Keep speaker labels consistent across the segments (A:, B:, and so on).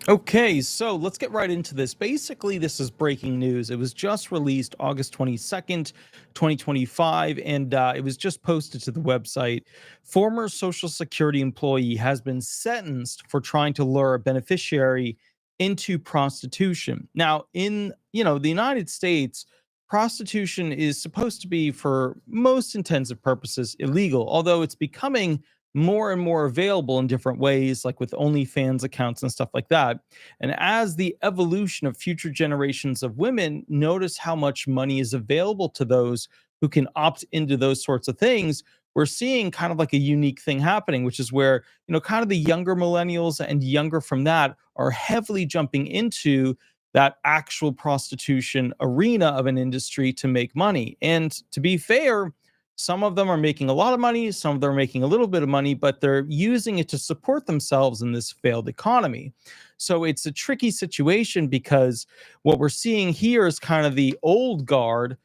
A: Okay, so let's get right into this. Basically, this is breaking news. It was just released August 22nd, 2025, and it was just posted to the website. Former Social Security employee has been sentenced for trying to lure a beneficiary into prostitution. Now, in the United States, prostitution is supposed to be, for most intents and purposes, illegal, although it's becoming more and more available in different ways, like with OnlyFans accounts and stuff like that. And as the evolution of future generations of women notice how much money is available to those who can opt into those sorts of things, we're seeing kind of like a unique thing happening, which is where, kind of the younger millennials and younger from that are heavily jumping into that actual prostitution arena of an industry to make money. And to be fair, some of them are making a lot of money, some of them are making a little bit of money, but they're using it to support themselves in this failed economy. So it's a tricky situation because what we're seeing here is kind of the old guard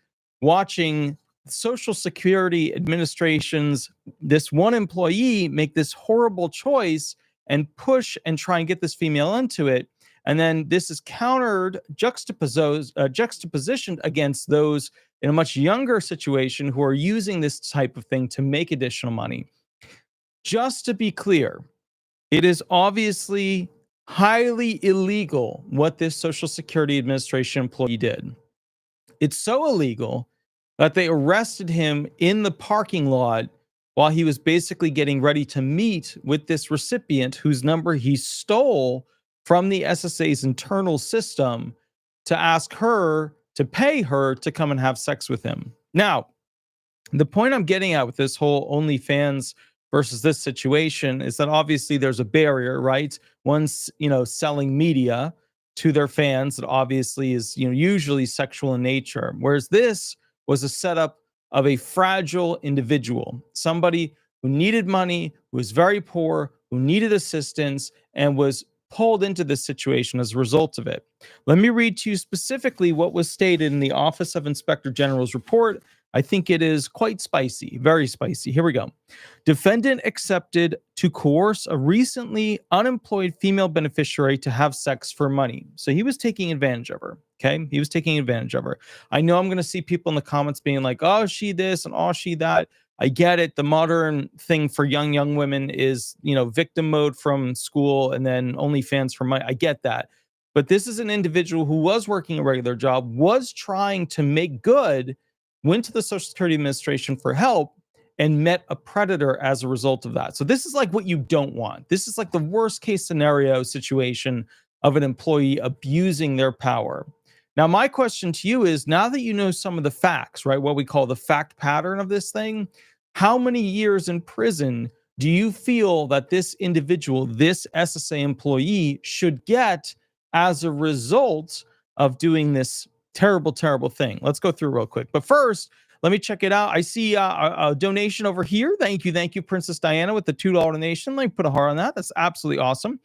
A: watching Social Security Administration's this one employee make this horrible choice and push and try and get this female into it. And then this is countered, juxtapositioned against those in a much younger situation who are using this type of thing to make additional money. Just to be clear, it is obviously highly illegal what this Social Security Administration employee did. It's so illegal that they arrested him in the parking lot while he was basically getting ready to meet with this recipient whose number he stole from the SSA's internal system to ask her to pay her to come and have sex with him. Now, the point I'm getting at with this whole OnlyFans versus this situation is that obviously there's a barrier, right? One's, selling media to their fans that obviously is, usually sexual in nature. Whereas this was a setup of a fragile individual, somebody who needed money, who was very poor, who needed assistance, and was pulled into this situation as a result of it. Let me read to you specifically what was stated in the Office of Inspector General's report. I think it is quite spicy, very spicy. Here we go. Defendant accepted to coerce a recently unemployed female beneficiary to have sex for money. So he was taking advantage of her. Okay. He was taking advantage of her. I know I'm going to see people in the comments being like, oh, she this and oh, she that. I get it. The modern thing for young women is, victim mode from school and then OnlyFans for money. I get that. But this is an individual who was working a regular job, was trying to make good, went to the Social Security Administration for help, and met a predator as a result of that. So this is like what you don't want. This is like the worst case scenario situation of an employee abusing their power. Now, my question to you is, now that you know some of the facts, right, what we call the fact pattern of this thing, how many years in prison do you feel that this individual, this SSA employee, should get as a result of doing this terrible, terrible thing? Let's go through real quick. But first, let me check it out. I see a donation over here. Thank you, Princess Diana, with the $2 donation. Let me put a heart on that. That's absolutely awesome.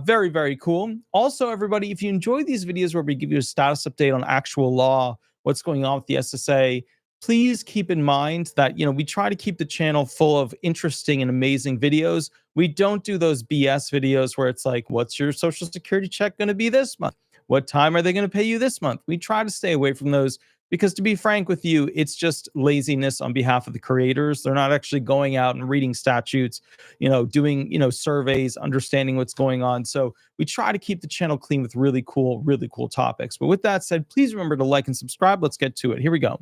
A: Very, very cool. Also, everybody, if you enjoy these videos where we give you a status update on actual law, what's going on with the SSA, please keep in mind that, we try to keep the channel full of interesting and amazing videos. We don't do those BS videos where it's like, what's your Social Security check going to be this month? What time are they going to pay you this month? We try to stay away from those because, to be frank with you, it's just laziness on behalf of the creators. They're not actually going out and reading statutes, doing, surveys, understanding what's going on. So we try to keep the channel clean with really cool topics. But with that said, please remember to like and subscribe. Let's get to it. Here we go.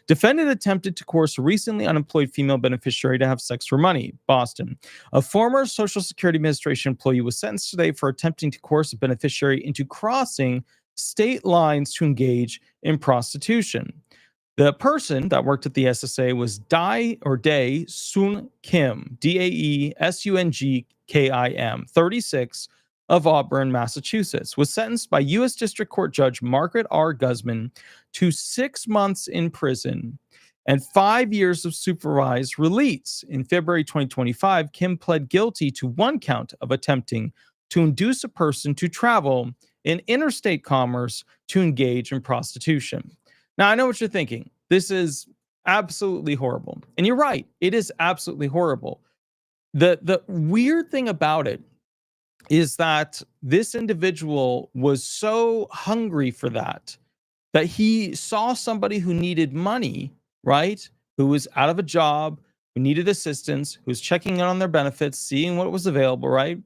A: Defendant attempted to coerce a recently unemployed female beneficiary to have sex for money. Boston. A former Social Security Administration employee was sentenced today for attempting to coerce a beneficiary into crossing state lines to engage in prostitution. The person that worked at the SSA was Dae Sung Kim, Daesungkim, 36, of Auburn, Massachusetts, was sentenced by U.S. District Court Judge Margaret R. Guzman to 6 months in prison and 5 years of supervised release. In February 2025, Kim pled guilty to one count of attempting to induce a person to travel in interstate commerce to engage in prostitution. Now, I know what you're thinking. This is absolutely horrible. And you're right. It is absolutely horrible. The weird thing about it is that this individual was so hungry for that he saw somebody who needed money, right? Who was out of a job, who needed assistance, who was checking in on their benefits, seeing what was available, right?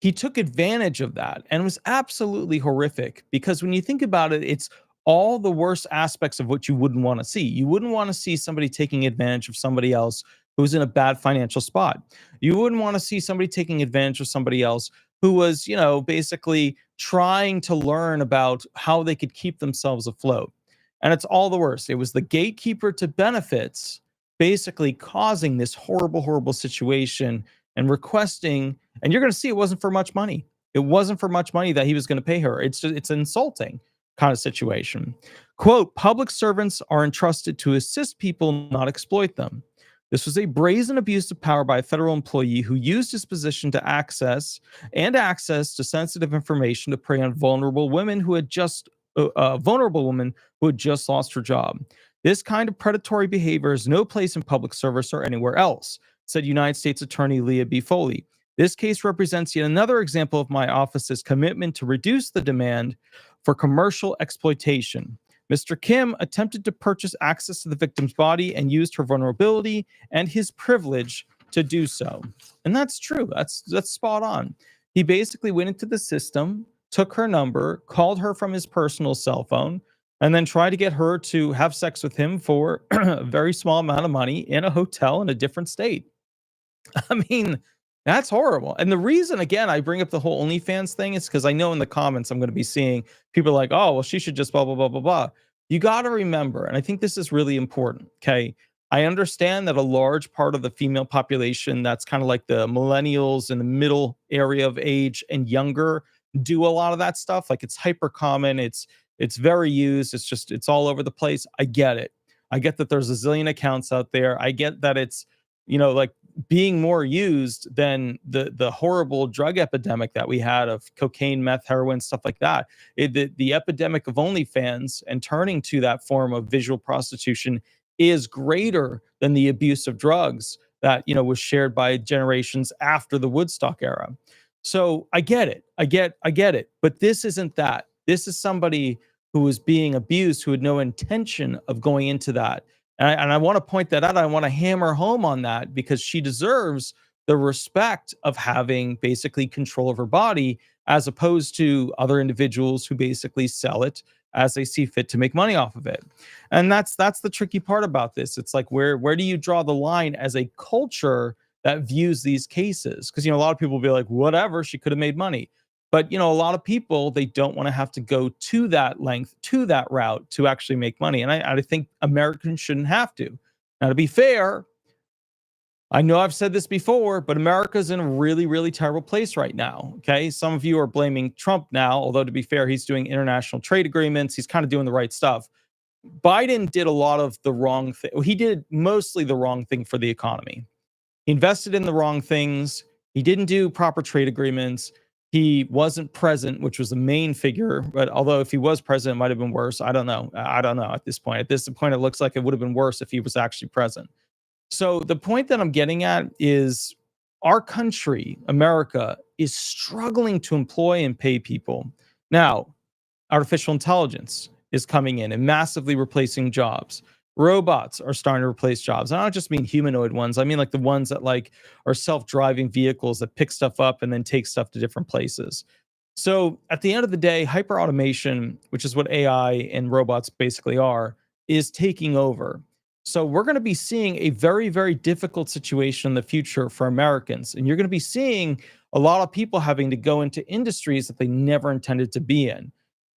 A: He took advantage of that and was absolutely horrific because when you think about it, it's all the worst aspects of what you wouldn't want to see. You wouldn't want to see somebody taking advantage of somebody else who's in a bad financial spot. You wouldn't want to see somebody taking advantage of somebody else who was, basically trying to learn about how they could keep themselves afloat. And it's all the worst. It was the gatekeeper to benefits basically causing this horrible, horrible situation and requesting, and you're going to see it wasn't for much money. It wasn't for much money that he was going to pay her. It's an insulting kind of situation. Quote, public servants are entrusted to assist people, not exploit them. This was a brazen abuse of power by a federal employee who used his position to access to sensitive information to prey on vulnerable women who had just lost her job. This kind of predatory behavior has no place in public service or anywhere else, said United States Attorney Leah B. Foley. This case represents yet another example of my office's commitment to reduce the demand for commercial exploitation. Mr. Kim attempted to purchase access to the victim's body and used her vulnerability and his privilege to do so. And that's true. That's spot on. He basically went into the system, took her number, called her from his personal cell phone, and then tried to get her to have sex with him for a very small amount of money in a hotel in a different state. I mean, that's horrible. And the reason, again, I bring up the whole OnlyFans thing is because I know in the comments I'm going to be seeing people like, oh, well, she should just blah, blah, blah, blah, blah. You got to remember, and I think this is really important. Okay. I understand that a large part of the female population, that's kind of like the millennials in the middle area of age and younger, do a lot of that stuff. Like it's hyper common. It's very used. It's all over the place. I get it. I get that there's a zillion accounts out there. I get that it's, like being more used than the horrible drug epidemic that we had of cocaine, meth, heroin, stuff like that. The epidemic of OnlyFans and turning to that form of visual prostitution is greater than the abuse of drugs that was shared by generations after the Woodstock era. So I get it. I get it. But this isn't that. This is somebody who was being abused, who had no intention of going into that. And I want to point that out. I want to hammer home on that because she deserves the respect of having basically control of her body as opposed to other individuals who basically sell it as they see fit to make money off of it. And that's the tricky part about this. It's like where do you draw the line as a culture that views these cases? Because a lot of people will be like, whatever, she could have made money. But a lot of people, they don't want to have to go to that length, to that route to actually make money. And I think Americans shouldn't have to. Now, to be fair, I know I've said this before, but America's in a really, really terrible place right now. Okay. Some of you are blaming Trump now, although to be fair, he's doing international trade agreements. He's kind of doing the right stuff. Biden did a lot of the wrong thing. He did mostly the wrong thing for the economy. He invested in the wrong things. He didn't do proper trade agreements. He wasn't present, which was the main figure. But although if he was president, it might have been worse. I don't know. I don't know at this point. At this point, it looks like it would have been worse if he was actually present. So the point that I'm getting at is our country, America, is struggling to employ and pay people. Now, artificial intelligence is coming in and massively replacing jobs. Robots are starting to replace jobs. And I don't just mean humanoid ones. I mean like the ones that are self-driving vehicles that pick stuff up and then take stuff to different places. So at the end of the day, hyper automation, which is what AI and robots basically are, is taking over. So we're going to be seeing a very, very difficult situation in the future for Americans. And you're going to be seeing a lot of people having to go into industries that they never intended to be in.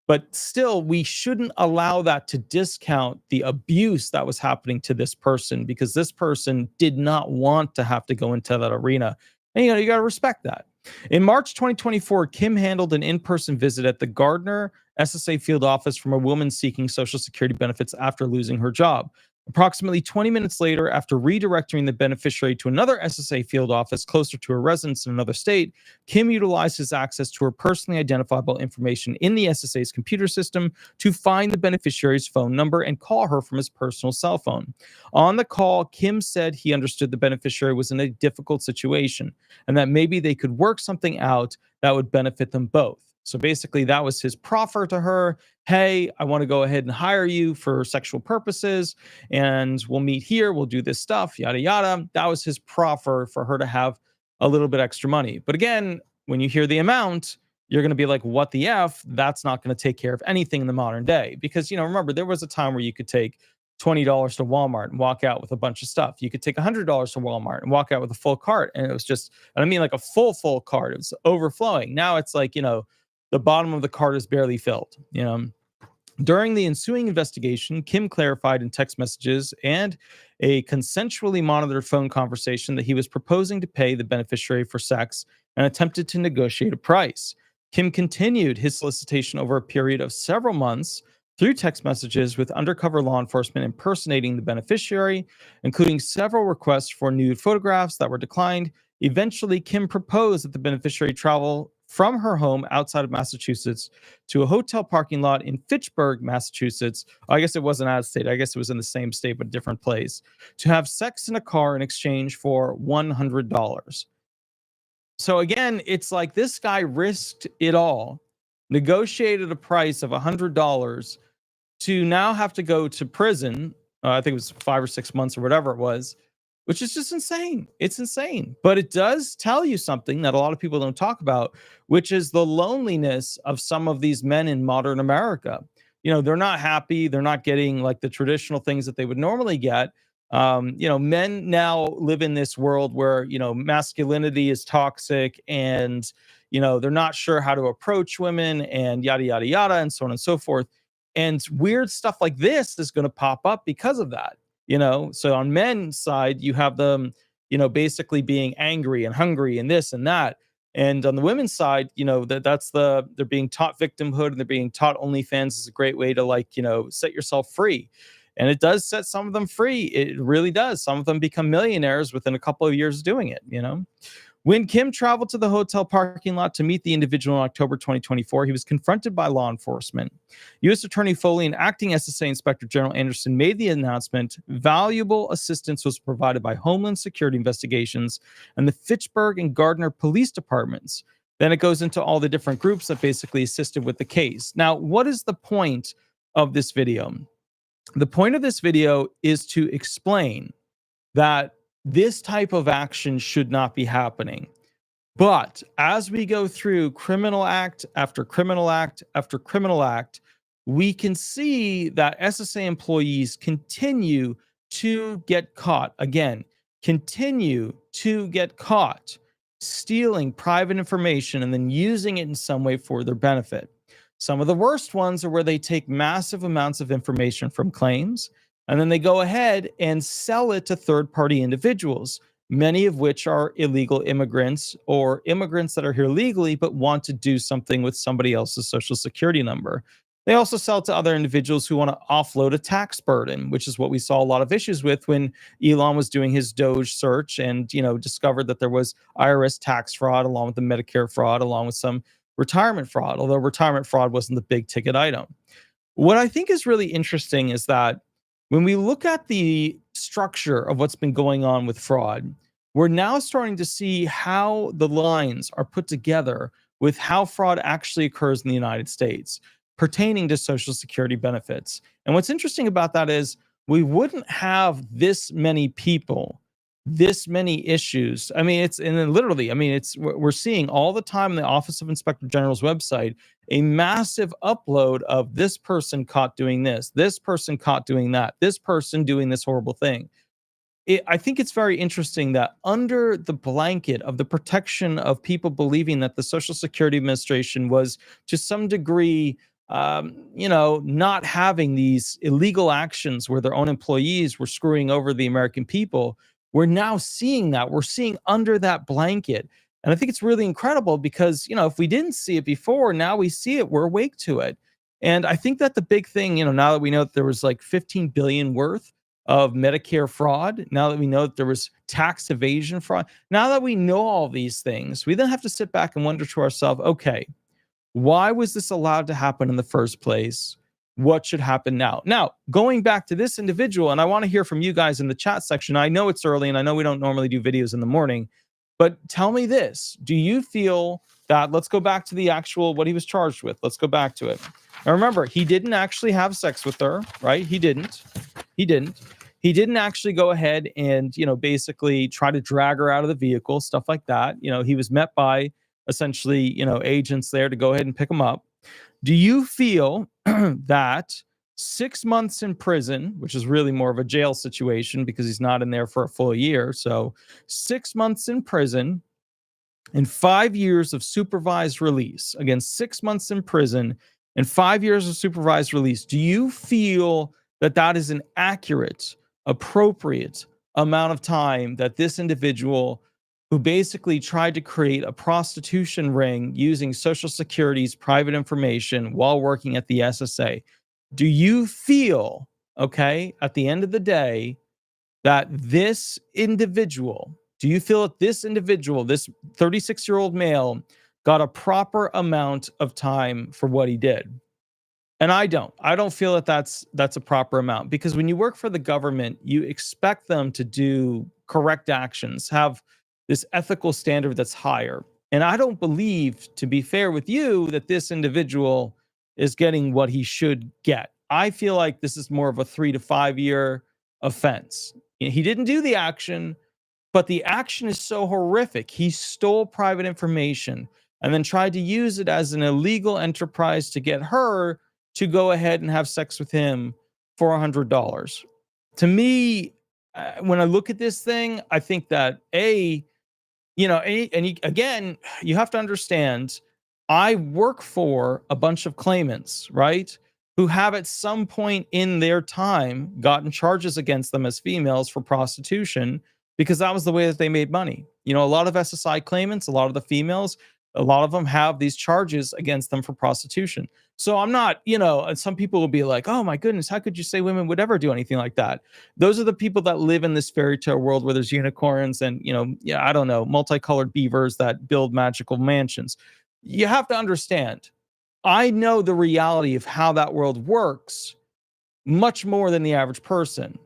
A: But still, we shouldn't allow that to discount the abuse that was happening to this person because this person did not want to have to go into that arena. And you got to respect that. In March 2024, Kim handled an in-person visit at the Gardner SSA field office from a woman seeking Social Security benefits after losing her job. Approximately 20 minutes later, after redirecting the beneficiary to another SSA field office closer to her residence in another state, Kim utilized his access to her personally identifiable information in the SSA's computer system to find the beneficiary's phone number and call her from his personal cell phone. On the call, Kim said he understood the beneficiary was in a difficult situation and that maybe they could work something out that would benefit them both. So basically, that was his proffer to her. Hey, I want to go ahead and hire you for sexual purposes, and we'll meet here. We'll do this stuff, yada, yada. That was his proffer for her to have a little bit extra money. But again, when you hear the amount, you're going to be like, what the F? That's not going to take care of anything in the modern day. Because, remember, there was a time where you could take $20 to Walmart and walk out with a bunch of stuff. You could take $100 to Walmart and walk out with a full cart. And it was just, and I mean like a full cart. It was overflowing. Now it's like, the bottom of the cart is barely filled. During the ensuing investigation, Kim clarified in text messages and a consensually monitored phone conversation that he was proposing to pay the beneficiary for sex and attempted to negotiate a price. Kim continued his solicitation over a period of several months through text messages with undercover law enforcement impersonating the beneficiary, including several requests for nude photographs that were declined. Eventually, Kim proposed that the beneficiary travel from her home outside of Massachusetts to a hotel parking lot in Fitchburg, Massachusetts. I guess it wasn't out of state. I guess it was in the same state, but different place, to have sex in a car in exchange for $100. So again, it's like this guy risked it all, negotiated a price of $100 to now have to go to prison. I think it was 5 or 6 months or whatever it was, which is just insane. It's insane. But it does tell you something that a lot of people don't talk about, which is the loneliness of some of these men in modern America. They're not happy. They're not getting like the traditional things that they would normally get. Men now live in this world where, masculinity is toxic and, they're not sure how to approach women and yada, yada, yada, and so on and so forth. And weird stuff like this is going to pop up because of that. So on men's side, you have them, basically being angry and hungry and this and that. And on the women's side, they're being taught victimhood and they're being taught OnlyFans is a great way to set yourself free. And it does set some of them free. It really does. Some of them become millionaires within a couple of years doing it, When Kim traveled to the hotel parking lot to meet the individual in October 2024, he was confronted by law enforcement. U.S. Attorney Foley and Acting SSA Inspector General Anderson made the announcement. Valuable assistance was provided by Homeland Security Investigations and the Fitchburg and Gardner Police Departments. Then it goes into all the different groups that basically assisted with the case. Now, what is the point of this video? The point of this video is to explain that this type of action should not be happening. But as we go through criminal act after criminal act after criminal act, we can see that SSA employees continue to get caught. Again, continue to get caught stealing private information and then using it in some way for their benefit. Some of the worst ones are where they take massive amounts of information from claims, and then they go ahead and sell it to third-party individuals, many of which are illegal immigrants or immigrants that are here legally but want to do something with somebody else's social security number. They also sell to other individuals who want to offload a tax burden, which is what we saw a lot of issues with when Elon was doing his Doge search and, discovered that there was IRS tax fraud along with the Medicare fraud, along with some retirement fraud, although retirement fraud wasn't the big ticket item. What I think is really interesting is that when we look at the structure of what's been going on with fraud, we're now starting to see how the lines are put together with how fraud actually occurs in the United States pertaining to Social Security benefits. And what's interesting about that is we wouldn't have this many people, this many issues. I mean, we're seeing all the time in the Office of Inspector General's website a massive upload of this person caught doing this person caught doing that, this person doing this horrible thing. I think it's very interesting that under the blanket of the protection of people believing that the Social Security Administration was to some degree, not having these illegal actions where their own employees were screwing over the American people, we're now seeing that. We're seeing under that blanket. And I think it's really incredible because, if we didn't see it before, now we see it, we're awake to it. And I think that the big thing, now that we know that there was like 15 billion worth of Medicare fraud, now that we know that there was tax evasion fraud, now that we know all these things, we then have to sit back and wonder to ourselves, okay, why was this allowed to happen in the first place? What should happen now? Now, going back to this individual, and I want to hear from you guys in the chat section. I know it's early and I know we don't normally do videos in the morning, but tell me this. Do you feel that, let's go back to the actual, what he was charged with. Let's go back to it. Now remember, he didn't actually have sex with her, right? He didn't. He didn't actually go ahead and, basically try to drag her out of the vehicle, stuff like that. He was met by essentially, agents there to go ahead and pick him up. Do you feel that 6 months in prison, which is really more of a jail situation because he's not in there for a full year, so 6 months in prison and 5 years of supervised release, again, 6 months in prison and 5 years of supervised release, do you feel that that is an accurate, appropriate amount of time that this individual who basically tried to create a prostitution ring using Social Security's private information while working at the SSA, do you feel, okay, at the end of the day, that this individual, do you feel that this individual, this 36-year-old male, got a proper amount of time for what he did? And I don't feel that that's a proper amount, because when you work for the government, you expect them to do correct actions, have this ethical standard that's higher. And I don't believe, to be fair with you, that this individual is getting what he should get. I feel like this is more of a 3 to 5 year offense. He didn't do the action, but the action is so horrific. He stole private information and then tried to use it as an illegal enterprise to get her to go ahead and have sex with him for $100. To me, when I look at this thing, I think that again, you have to understand, I work for a bunch of claimants, right, who have at some point in their time gotten charges against them as females for prostitution because that was the way that they made money. A lot of SSI claimants, a lot of the females, a lot of them have these charges against them for prostitution. So I'm not, and some people will be like, oh my goodness, how could you say women would ever do anything like that? Those are the people that live in this fairy tale world where there's unicorns and, I don't know, multicolored beavers that build magical mansions. You have to understand, I know the reality of how that world works much more than the average person.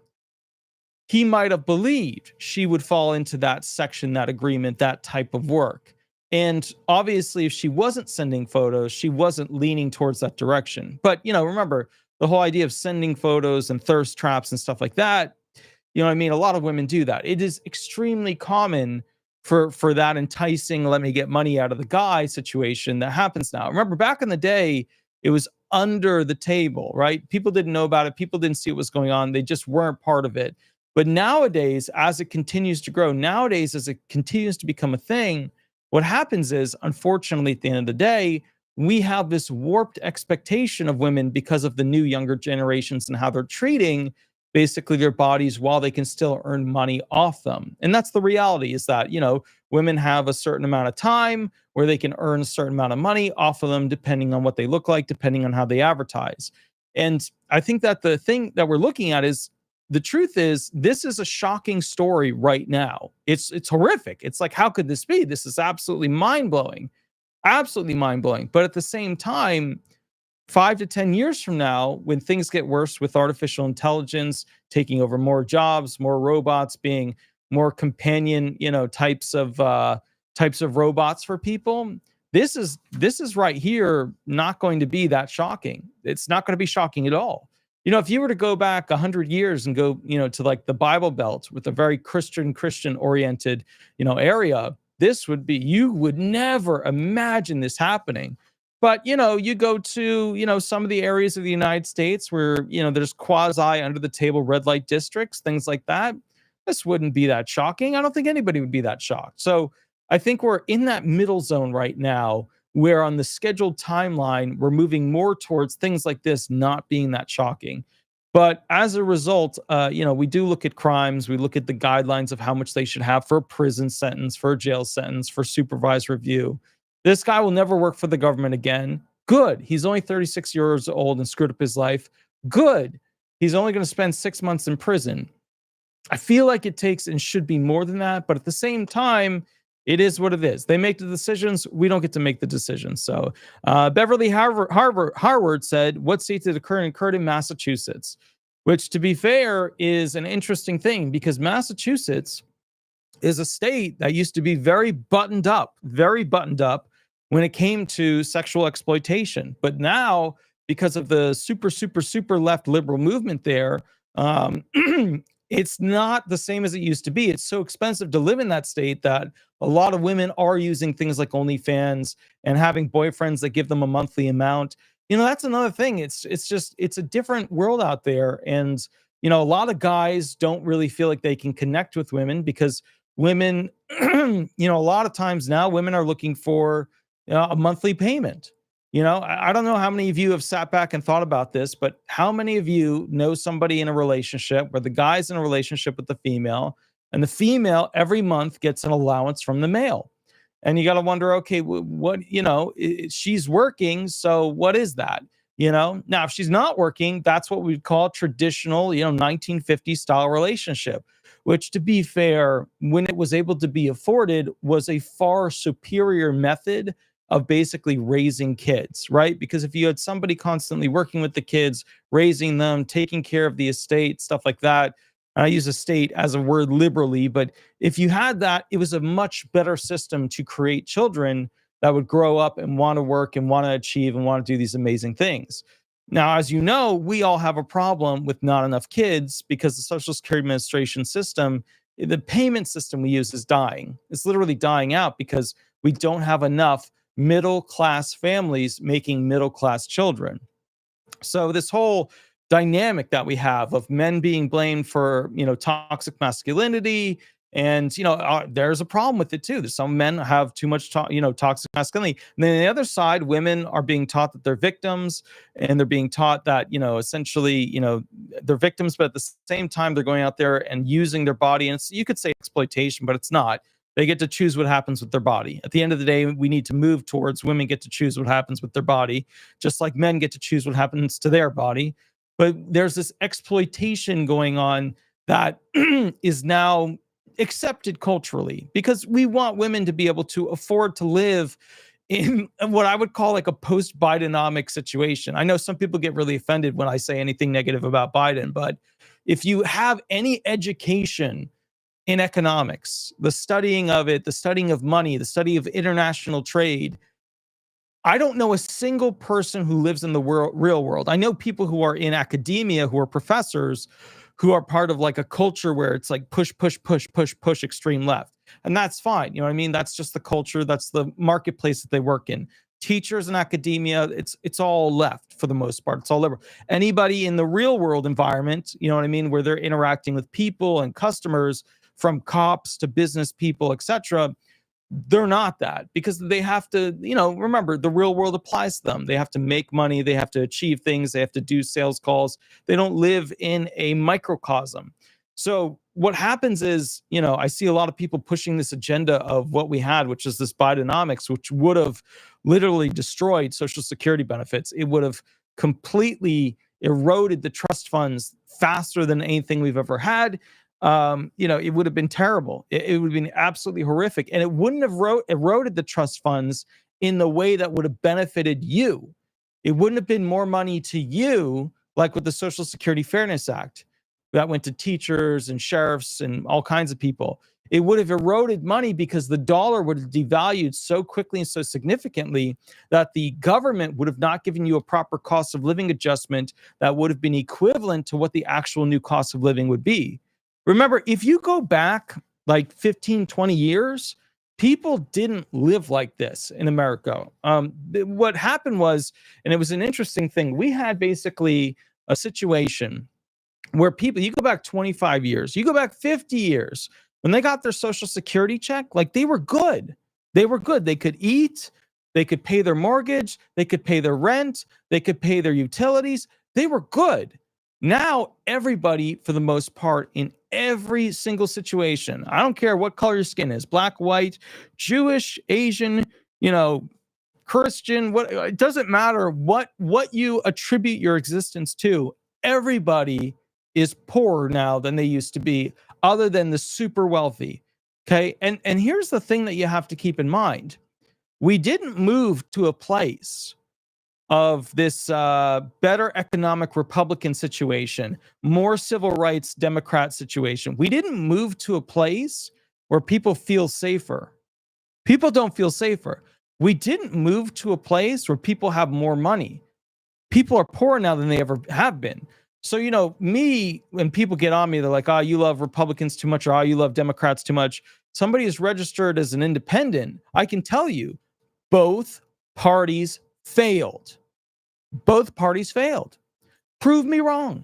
A: He might have believed she would fall into that section, that agreement, that type of work. And obviously, if she wasn't sending photos, she wasn't leaning towards that direction. But, remember, the whole idea of sending photos and thirst traps and stuff like that, a lot of women do that. It is extremely common for that enticing, let me get money out of the guy situation that happens now. Remember, back in the day, it was under the table, right? People didn't know about it. People didn't see what was going on. They just weren't part of it. But nowadays, as it continues to grow, as it continues to become a thing, what happens is, unfortunately, at the end of the day, we have this warped expectation of women because of the new younger generations and how they're treating basically their bodies while they can still earn money off them. And that's the reality, is that, women have a certain amount of time where they can earn a certain amount of money off of them, depending on what they look like, depending on how they advertise. And I think that the thing that we're looking at is, the truth is, this is a shocking story right now. It's horrific. It's like, how could this be? This is absolutely mind-blowing. Absolutely mind-blowing. But at the same time, 5 to 10 years from now, when things get worse with artificial intelligence taking over more jobs, more robots being more companion, types of robots for people, this is right here not going to be that shocking. It's not going to be shocking at all. If you were to go back 100 years and go, to like the Bible Belt with a very Christian oriented, area, this would be, you would never imagine this happening. But, you go to, some of the areas of the United States where, there's quasi under the table red light districts, things like that. This wouldn't be that shocking. I don't think anybody would be that shocked. So I think we're in that middle zone right now, where on the scheduled timeline, we're moving more towards things like this not being that shocking. But as a result, we do look at crimes. We look at the guidelines of how much they should have for a prison sentence, for a jail sentence, for supervised review. This guy will never work for the government again. Good. He's only 36 years old and screwed up his life. Good. he's only going to spend 6 months in prison. I feel like it takes and should be more than that, but at the same time, it is what it is. They make the decisions. We don't get to make the decisions. So, Beverly Harvard said, "What state did occurred in Massachusetts?" Which, to be fair, is an interesting thing because Massachusetts is a state that used to be very buttoned up when it came to sexual exploitation. But now, because of the super left liberal movement there, um, it's not the same as it used to be. It's so expensive to live in that state that a lot of women are using things like OnlyFans and having boyfriends that give them a monthly amount. That's another thing. It's a different world out there, and a lot of guys don't really feel like they can connect with women because women, a lot of times now women are looking for a monthly payment. I don't know how many of you have sat back and thought about this, but how many of you know somebody in a relationship where the guy's in a relationship with the female and the female every month gets an allowance from the male? And you got to wonder, okay, what, she's working. So what is that? Now, if she's not working, that's what we'd call traditional, 1950s style relationship, which, to be fair, when it was able to be afforded, was a far superior method of basically raising kids, right? Because if you had somebody constantly working with the kids, raising them, taking care of the estate, stuff like that, and I use estate as a word liberally, but if you had that, it was a much better system to create children that would grow up and want to work and want to achieve and want to do these amazing things. Now, as you know, we all have a problem with not enough kids because the Social Security Administration system, the payment system we use is dying. It's literally dying out because we don't have enough middle class families making middle class children. So this whole dynamic that we have of men being blamed for, toxic masculinity, and there's a problem with it too. There's some men have too much toxic masculinity, and then on the other side, women are being taught that they're victims, and they're being taught that essentially they're victims, but at the same time they're going out there and using their body, and you could say exploitation, but it's not. They get to choose what happens with their body. At the end of the day, we need to move towards women get to choose what happens with their body, just like men get to choose what happens to their body. But there's this exploitation going on that is now accepted culturally because we want women to be able to afford to live in what I would call like a post-Bidenomic situation. I know some people get really offended when I say anything negative about Biden, but if you have any education in economics, the studying of it, the studying of money, the study of international trade, I don't know a single person who lives in the real world. I know people who are in academia, who are professors, who are part of like a culture where it's like push, extreme left. And that's fine. You know what I mean? That's just the culture. That's the marketplace that they work in. Teachers in academia, it's all left for the most part. It's all liberal. Anybody in the real world environment, you know what I mean, where they're interacting with people and customers, from cops to business people, etc., they're not that because they have to, remember, the real world applies to them. They have to make money. They have to achieve things. They have to do sales calls. They don't live in a microcosm. So what happens is, I see a lot of people pushing this agenda of what we had, which is this Bidenomics, which would have literally destroyed Social Security benefits. It would have completely eroded the trust funds faster than anything we've ever had. It would have been terrible. It would have been absolutely horrific. And it wouldn't have eroded the trust funds in the way that would have benefited you. It wouldn't have been more money to you, like with the Social Security Fairness Act that went to teachers and sheriffs and all kinds of people. It would have eroded money because the dollar would have devalued so quickly and so significantly that the government would have not given you a proper cost of living adjustment that would have been equivalent to what the actual new cost of living would be. Remember, if you go back like 15, 20 years, people didn't live like this in America. What happened was, and it was an interesting thing, we had basically a situation where people, you go back 25 years, you go back 50 years, when they got their Social Security check, like they were good. They were good. They could eat, they could pay their mortgage, they could pay their rent, they could pay their utilities. They were good. Now, everybody, for the most part, in every single situation, I don't care what color your skin is, black, white, Jewish, Asian, Christian, it doesn't matter what you attribute your existence to. Everybody is poorer now than they used to be, other than the super wealthy. Okay. And here's the thing that you have to keep in mind. We didn't move to a place of this better economic Republican situation, more civil rights Democrat situation. We didn't move to a place where people feel safer. People don't feel safer. We didn't move to a place where people have more money. People are poorer now than they ever have been. So, me, when people get on me, they're like, oh, you love Republicans too much, or oh, you love Democrats too much. Somebody is registered as an independent. I can tell you, both parties failed. Both parties failed. Prove me wrong.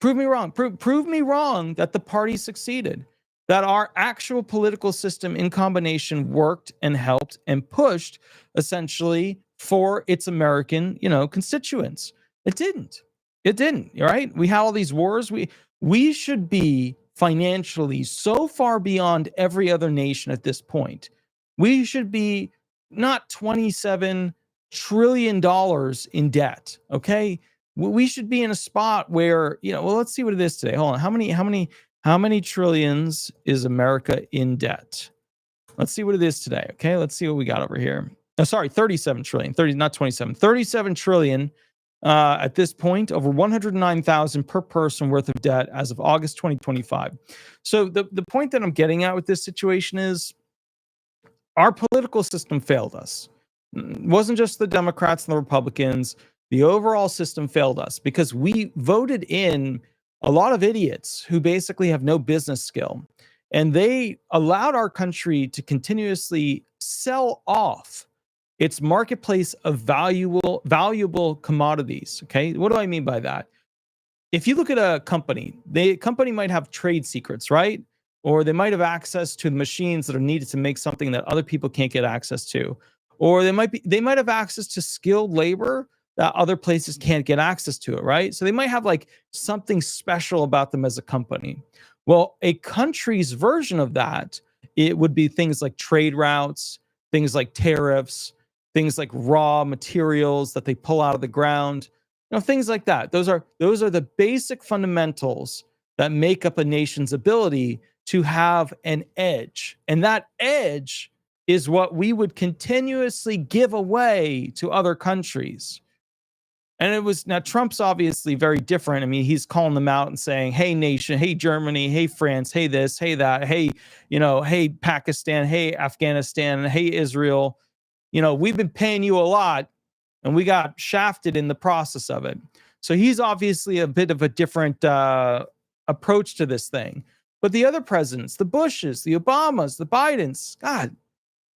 A: Prove me wrong. Prove me wrong that the party succeeded, that our actual political system in combination worked and helped and pushed essentially for its American, constituents. It didn't. It didn't. Right? We have all these wars. We should be financially so far beyond every other nation at this point. We should be not $27 trillion in debt. Okay. We should be in a spot where, let's see what it is today. Hold on. How many trillions is America in debt? Let's see what it is today. Okay. Let's see what we got over here. Oh, sorry, 37 trillion, 30, not 27, 37 trillion at this point, over 109,000 per person worth of debt as of August 2025. So the point that I'm getting at with this situation is our political system failed us. It wasn't just the Democrats and the Republicans. The overall system failed us because we voted in a lot of idiots who basically have no business skill. And they allowed our country to continuously sell off its marketplace of valuable commodities. Okay. What do I mean by that? If you look at a company, the company might have trade secrets, right? Or they might have access to the machines that are needed to make something that other people can't get access to. Or they might have access to skilled labor that other places can't get access to it, right? So they might have like something special about them as a company. Well, a country's version of that, it would be things like trade routes, things like tariffs, things like raw materials that they pull out of the ground, things like that. Those are the basic fundamentals that make up a nation's ability to have an edge. And that edge is what we would continuously give away to other countries. And now Trump's obviously very different. I mean, he's calling them out and saying, hey, nation, hey, Germany, hey, France, hey, this, hey, that, hey, hey, Pakistan, hey, Afghanistan, hey, Israel. We've been paying you a lot and we got shafted in the process of it. So he's obviously a bit of a different approach to this thing. But the other presidents, the Bushes, the Obamas, the Bidens, God,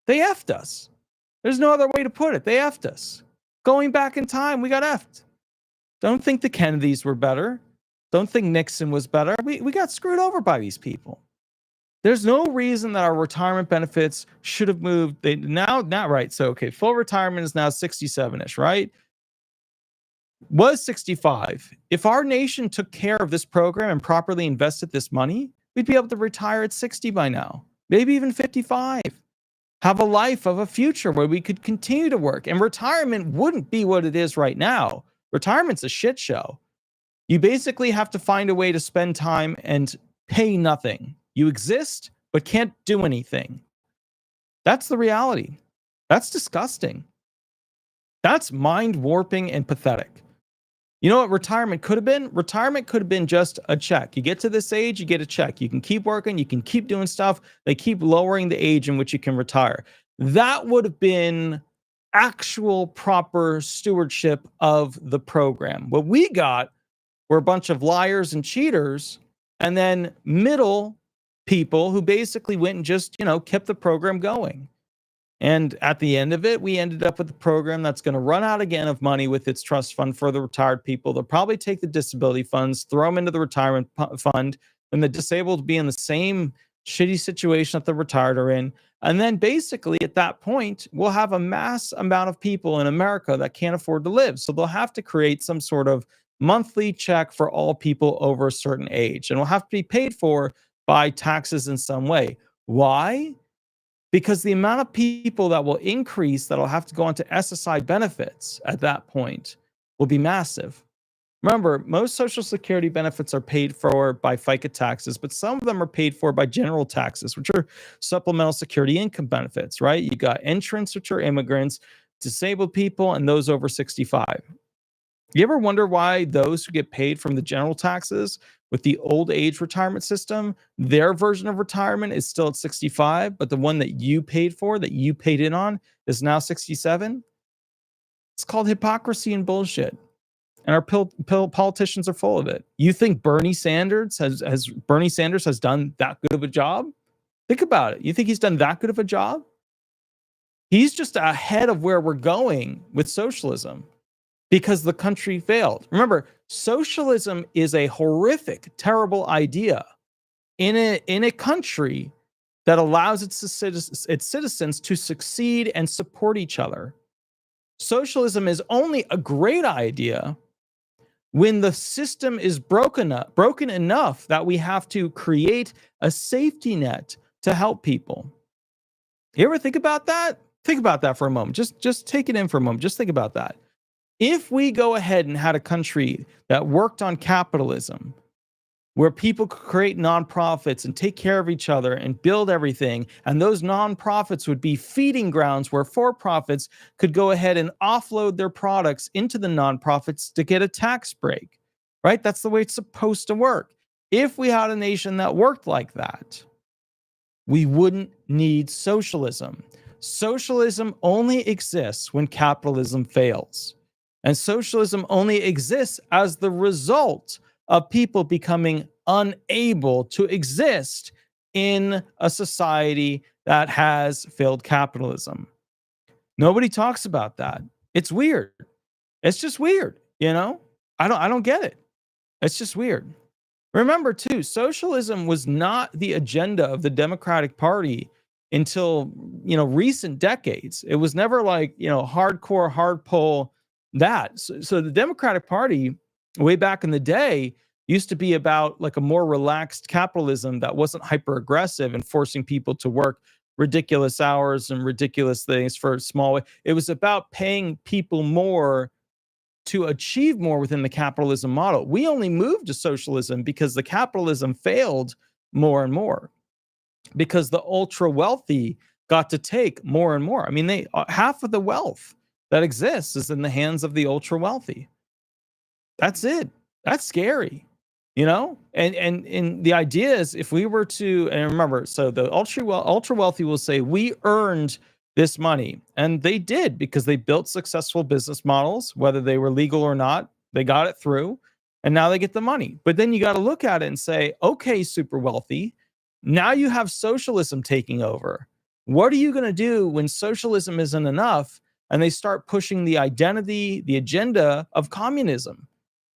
A: they effed us. There's no other way to put it. They effed us. Going back in time, we got effed. Don't think the Kennedys were better. Don't think Nixon was better. We got screwed over by these people. There's no reason that our retirement benefits should have moved. Not right. So, okay, full retirement is now 67-ish, right? Was 65. If our nation took care of this program and properly invested this money, we'd be able to retire at 60 by now, maybe even 55. Have a life of a future where we could continue to work. And retirement wouldn't be what it is right now. Retirement's a shit show. You basically have to find a way to spend time and pay nothing. You exist, but can't do anything. That's the reality. That's disgusting. That's mind warping and pathetic. You know what retirement could have been? Retirement could have been just a check. You get to this age, you get a check. You can keep working, you can keep doing stuff. They keep lowering the age in which you can retire. That would have been actual proper stewardship of the program. What we got were a bunch of liars and cheaters, and then middle people who basically went and just, kept the program going. And at the end of it, we ended up with a program that's going to run out again of money with its trust fund for the retired people. They'll probably take the disability funds, throw them into the retirement fund, and the disabled be in the same shitty situation that the retired are in. And then basically at that point, we'll have a mass amount of people in America that can't afford to live. So they'll have to create some sort of monthly check for all people over a certain age. And will have to be paid for by taxes in some way. Why? Because the amount of people that will increase that'll have to go onto SSI benefits at that point will be massive. Remember, most Social Security benefits are paid for by FICA taxes, but some of them are paid for by general taxes, which are supplemental security income benefits, right? You got entrants, which are immigrants, disabled people, and those over 65. You ever wonder why those who get paid from the general taxes with the old age retirement system, their version of retirement is still at 65, but the one that you paid for, that you paid in on, is now 67? It's called hypocrisy and bullshit. And our politicians are full of it. You think Bernie Sanders has done that good of a job? Think about it. You think he's done that good of a job? He's just ahead of where we're going with socialism because the country failed. Remember, socialism is a horrific, terrible idea in a country that allows its citizens to succeed and support each other. Socialism is only a great idea when the system is broken enough that we have to create a safety net to help people. You ever think about that? Think about that for a moment. Just take it in for a moment. Just think about that. If we go ahead and had a country that worked on capitalism, where people could create nonprofits and take care of each other and build everything, and those nonprofits would be feeding grounds where for-profits could go ahead and offload their products into the nonprofits to get a tax break, right? That's the way it's supposed to work. If we had a nation that worked like that, we wouldn't need socialism. Socialism only exists when capitalism fails. And socialism only exists as the result of people becoming unable to exist in a society that has failed capitalism. Nobody talks about that. It's weird. It's just weird, you know? I don't get it. It's just weird. Remember too, socialism was not the agenda of the Democratic Party until, recent decades. It was never like, hardcore, hard pull that. So the Democratic Party way back in the day used to be about like a more relaxed capitalism that wasn't hyper aggressive and forcing people to work ridiculous hours and ridiculous things for small. It was about paying people more to achieve more within the capitalism model. We only moved to socialism because the capitalism failed more and more, because the ultra wealthy got to take more and more. I mean, half of the wealth that exists is in the hands of the ultra wealthy. That's it. That's scary, And the idea is, if we were to, and remember, so the ultra wealthy will say we earned this money, and they did, because they built successful business models, whether they were legal or not. They got it through, and now they get the money. But then you got to look at it and say, okay, super wealthy, now you have socialism taking over. What are you going to do when socialism isn't enough and they start pushing the agenda of communism?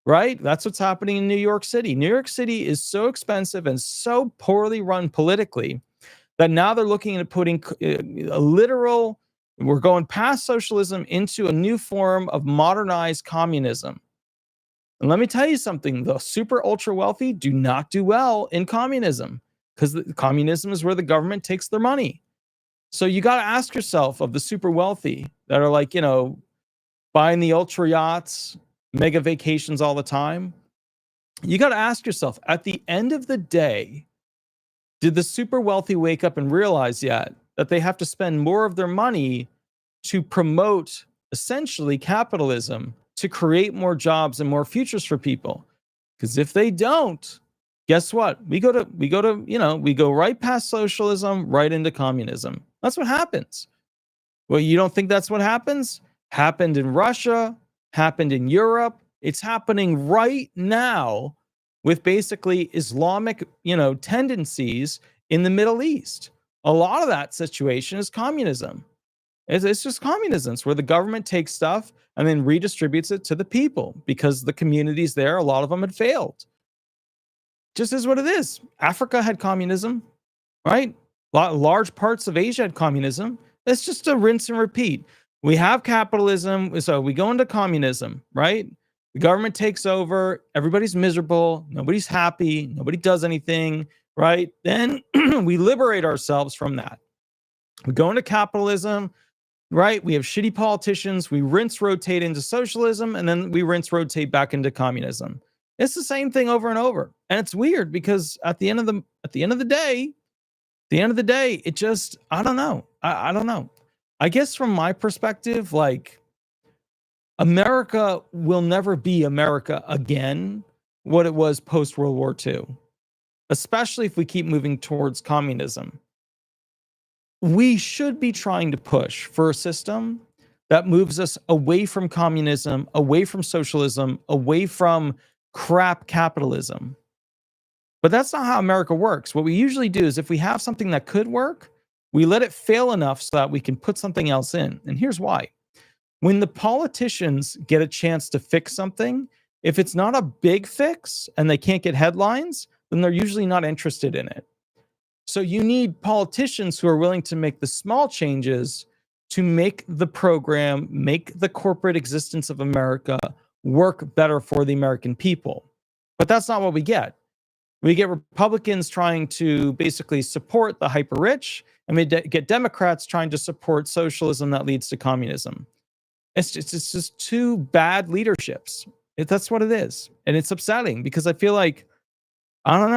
A: Right? That's what's happening in New York City. New York City is so expensive and so poorly run politically that now they're looking at putting we're going past socialism into a new form of modernized communism. And let me tell you something, the super ultra wealthy do not do well in communism, because communism is where the government takes their money. So you got to ask yourself, of the super wealthy that are like, buying the ultra yachts, mega vacations all the time, you got to ask yourself, at the end of the day, did the super wealthy wake up and realize yet that they have to spend more of their money to promote essentially capitalism, to create more jobs and more futures for people? Because if they don't, guess what? We go right past socialism, right into communism. That's what happens. Well, you don't think that's what happens? Happened in Russia, happened in Europe. It's happening right now with basically Islamic, tendencies in the Middle East. A lot of that situation is communism. It's just communism. It's where the government takes stuff and then redistributes it to the people, because the communities there, a lot of them had failed. Just is what it is. Africa had communism, right? Large parts of Asia had communism. It's just a rinse and repeat. We have capitalism, so we go into communism, right? The government takes over, everybody's miserable, nobody's happy, nobody does anything, right? Then we liberate ourselves from that. We go into capitalism, right? We have shitty politicians. We rinse rotate into socialism, and then we rinse rotate back into communism. It's the same thing over and over, and it's weird because at the end of the day, it just I don't know. I don't know. I guess from my perspective, like America will never be America again, what it was post World War II, especially if we keep moving towards communism. We should be trying to push for a system that moves us away from communism, away from socialism, away from crap capitalism. But that's not how America works. What we usually do is if we have something that could work, we let it fail enough so that we can put something else in. And here's why. When the politicians get a chance to fix something, if it's not a big fix and they can't get headlines, then they're usually not interested in it. So you need politicians who are willing to make the small changes to make the program, make the corporate existence of America work better for the American people. But that's not what we get. We get Republicans trying to basically support the hyper rich, and we get Democrats trying to support socialism that leads to communism. It's just two bad leaderships. That's what it is. And it's upsetting because I feel like, I don't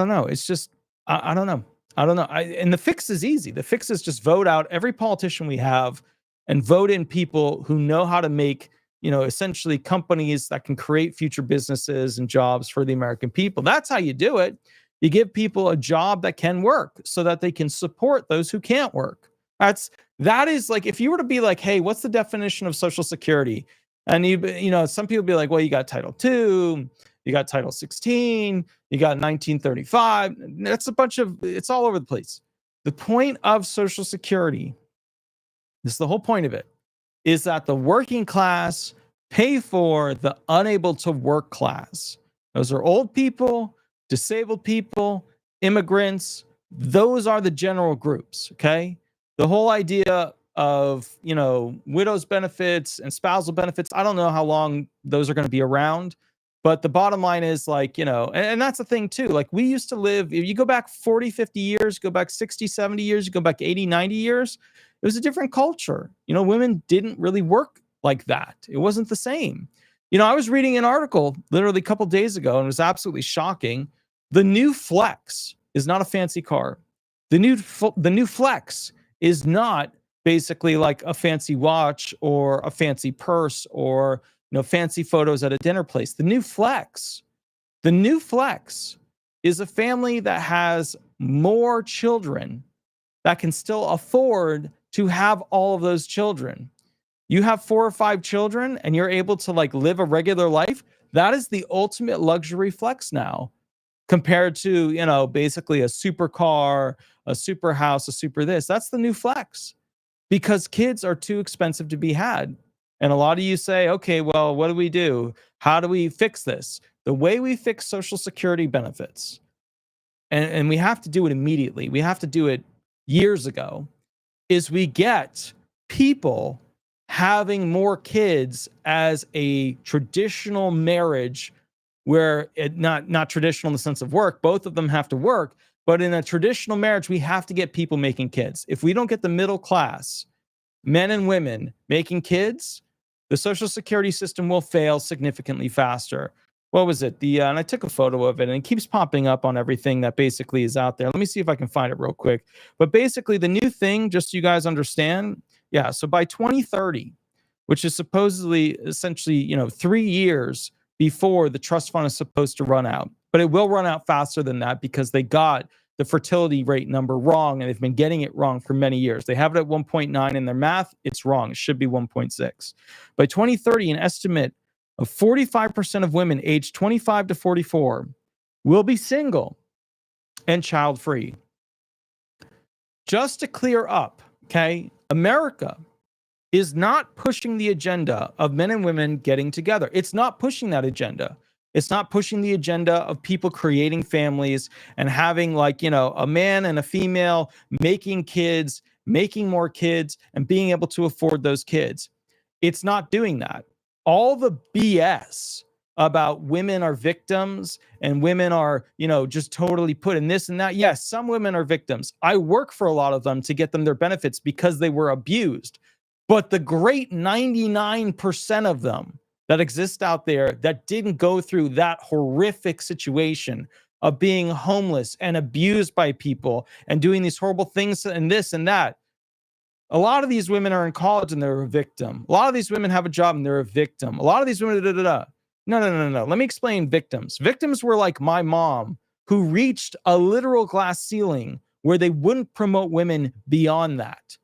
A: know. It's just, I don't know. And the fix is easy. The fix is just vote out every politician we have and vote in people who know how to make, essentially companies that can create future businesses and jobs for the American people. That's how you do it. You give people a job that can work so that they can support those who can't work. That is like, if you were to be like, hey, what's the definition of Social Security? And some people be like, well, you got Title II, you got Title 16, you got 1935. That's it's all over the place. The point of Social Security, this is the whole point of it, is that the working class pay for the unable to work class. Those are old people, disabled people, immigrants. Those are the general groups, okay? The whole idea of, widows benefits and spousal benefits, I don't know how long those are going to be around, but the bottom line is like, and that's the thing too. Like we used to live, if you go back 40, 50 years, go back 60, 70 years, you go back 80, 90 years, it was a different culture. Women didn't really work like that. It wasn't the same. I was reading an article literally a couple days ago and it was absolutely shocking. The new Flex is not a fancy car. The new Flex is not basically like a fancy watch or a fancy purse or fancy photos at a dinner place. The new Flex is a family that has more children that can still afford to have all of those children. You have 4 or 5 children and you're able to like live a regular life. That is the ultimate luxury flex now, compared to, basically a supercar, a super house, a super this. That's the new flex because kids are too expensive to be had. And a lot of you say, okay, well, what do we do? How do we fix this? The way we fix Social Security benefits, and we have to do it immediately, we have to do it years ago, is we get people having more kids as a traditional marriage where it not traditional in the sense of work. Both of them have to work, but in a traditional marriage, we have to get people making kids. If we don't get the middle class, men and women making kids, the Social Security system will fail significantly faster. What was it? And I took a photo of it and it keeps popping up on everything that basically is out there. Let me see if I can find it real quick. But basically the new thing, just so you guys understand. Yeah. So by 2030, which is supposedly essentially, 3 years before the trust fund is supposed to run out, but it will run out faster than that because they got the fertility rate number wrong and they've been getting it wrong for many years. They have it at 1.9 in their math. It's wrong. It should be 1.6. By 2030, an estimate of 45% of women aged 25 to 44 will be single and child-free. Just to clear up, okay, America is not pushing the agenda of men and women getting together. It's not pushing that agenda. It's not pushing the agenda of people creating families and having a man and a female making kids, making more kids, and being able to afford those kids. It's not doing that. All the BS about women are victims and women are, just totally put in this and that. Yes, some women are victims. I work for a lot of them to get them their benefits because they were abused. But the great 99% of them that exist out there that didn't go through that horrific situation of being homeless and abused by people and doing these horrible things and this and that. A lot of these women are in college and they're a victim. A lot of these women have a job and they're a victim. A lot of these women, da, da, da. No. Let me explain victims. Victims were like my mom, who reached a literal glass ceiling where they wouldn't promote women beyond that.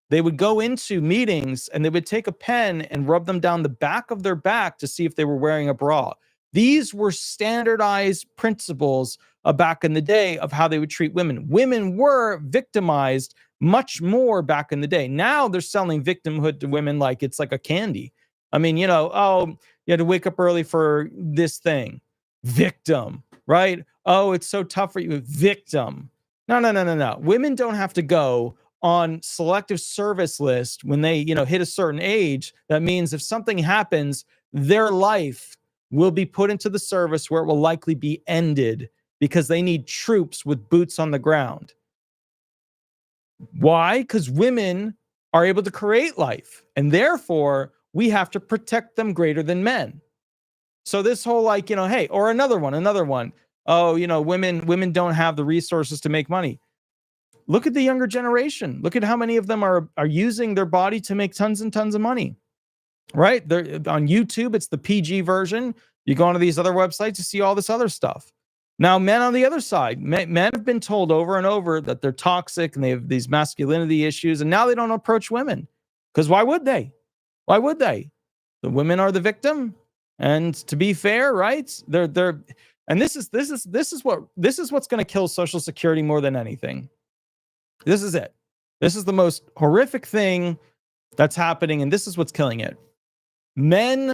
A: They would go into meetings and they would take a pen and rub them down the back of their back to see if they were wearing a bra. These were standardized principles back in the day of how they would treat women. Women were victimized much more back in the day. Now they're selling victimhood to women like it's like a candy. I mean, oh, you had to wake up early for this thing. Victim, right? Oh, it's so tough for you. Victim. No. Women don't have to go on selective service list when they, hit a certain age. That means if something happens, their life will be put into the service where it will likely be ended because they need troops with boots on the ground. Why? Because women are able to create life, and therefore we have to protect them greater than men. So this whole hey, or another one. Oh, women don't have the resources to make money. Look at the younger generation. Look at how many of them are using their body to make tons and tons of money, right? They're on YouTube. It's the PG version. You go onto these other websites, you see all this other stuff. Now, men on the other side, men have been told over and over that they're toxic and they have these masculinity issues, and now they don't approach women because why would they? Why would they? The women are the victim, and to be fair, right? They're and this is what's going to kill Social Security more than anything. This is it. This is the most horrific thing that's happening, and this is what's killing it. Men